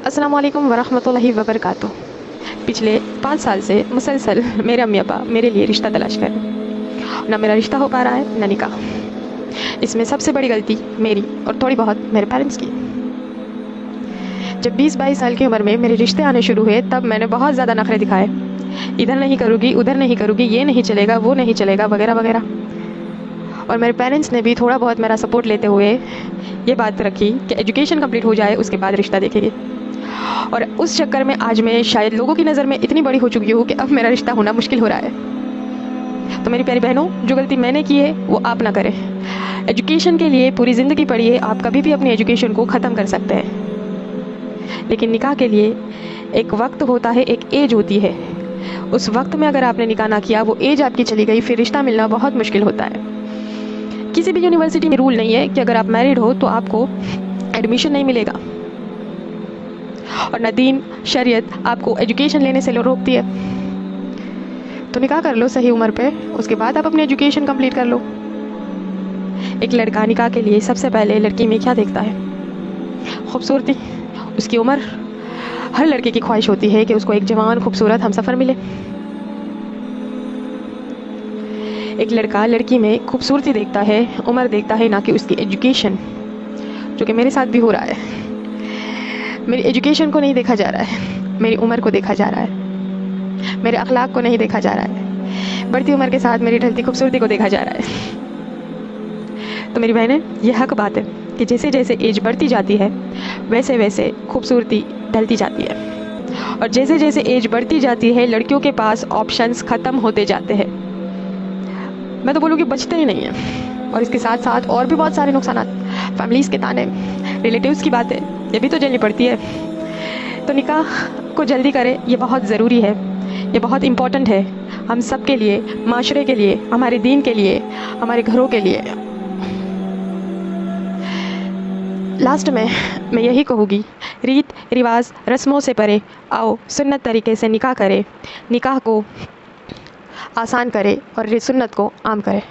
अस्सलाम वालेकुम वरहमतुल्लाहि वबरकातुह। पिछले 5 साल से मुसलसल मेरे अम्मी अब्बा मेरे लिए रिश्ता तलाश कर रहे हैं। ना मेरा रिश्ता हो पा रहा है ना निकाह। इसमें सबसे बड़ी गलती मेरी और थोड़ी बहुत मेरे पेरेंट्स की। जब 20-22 साल की उम्र में मेरे रिश्ते आने शुरू हुए तब मैंने बहुत ज़्यादा नखरे दिखाए। इधर नहीं करूँगी, उधर नहीं करूँगी, ये नहीं चलेगा, वो नहीं चलेगा, वगैरह वगैरह। और मेरे पेरेंट्स ने भी थोड़ा बहुत मेरा सपोर्ट लेते हुए ये बात रखी कि एजुकेशन कंप्लीट हो जाए उसके बाद रिश्ता देखेंगे। और उस चक्कर में आज मैं शायद लोगों की नज़र में इतनी बड़ी हो चुकी हूँ कि अब मेरा रिश्ता होना मुश्किल हो रहा है। तो मेरी प्यारी बहनों, जो गलती मैंने की है वो आप ना करें। एजुकेशन के लिए पूरी ज़िंदगी पढ़िए, आप कभी भी अपनी एजुकेशन को ख़त्म कर सकते हैं। लेकिन निकाह के लिए एक वक्त होता है, एक एज होती है। उस वक्त में अगर आपने निकाह ना किया, वो एज आपकी चली गई, फिर रिश्ता मिलना बहुत मुश्किल होता है। किसी भी यूनिवर्सिटी में रूल नहीं है कि अगर आप मैरिड हो तो आपको एडमिशन नहीं मिलेगा, और न दीन शरीयत आपको एजुकेशन लेने से रोकती है। तो निकाह कर लो सही उम्र पे, उसके बाद आप अपनी एजुकेशन कंप्लीट कर लो। एक लड़का निकाह के लिए सबसे पहले लड़की में क्या देखता है? खूबसूरती, उसकी उम्र। हर लड़के की ख्वाहिश होती है कि उसको एक जवान खूबसूरत हमसफ़र मिले। एक लड़का लड़की में खूबसूरती देखता है, उम्र देखता है, ना कि उसकी एजुकेशन, जो कि मेरे साथ भी हो रहा है। मेरी एजुकेशन को नहीं देखा जा रहा है, मेरी उम्र को देखा जा रहा है, मेरे अखलाक को नहीं देखा जा रहा है। बढ़ती उम्र के साथ मेरी ढलती खूबसूरती को देखा जा रहा है। तो मेरी बहनें, यह हक बात है कि जैसे जैसे एज बढ़ती जाती है वैसे वैसे खूबसूरती ढलती जाती है, और जैसे जैसे एज बढ़ती जाती है लड़कियों के पास ऑप्शंस ख़त्म होते जाते हैं। मैं तो बोलूँगी बचते ही नहीं है। और इसके साथ साथ और भी बहुत सारे नुकसान, फैमिलीज़ के ताने, रिलेटिव्स की बातें, ये भी तो झेलनी पड़ती है। तो निकाह को जल्दी करें, ये बहुत ज़रूरी है, ये बहुत इम्पोर्टेंट है, हम सब के लिए, माशरे के लिए, हमारे दीन के लिए, हमारे घरों के लिए। लास्ट में मैं यही कहूँगी, रीत रिवाज रस्मों से परे आओ सुन्नत तरीके से निकाह करें, निकाह को आसान करें और सुन्नत को आम करें।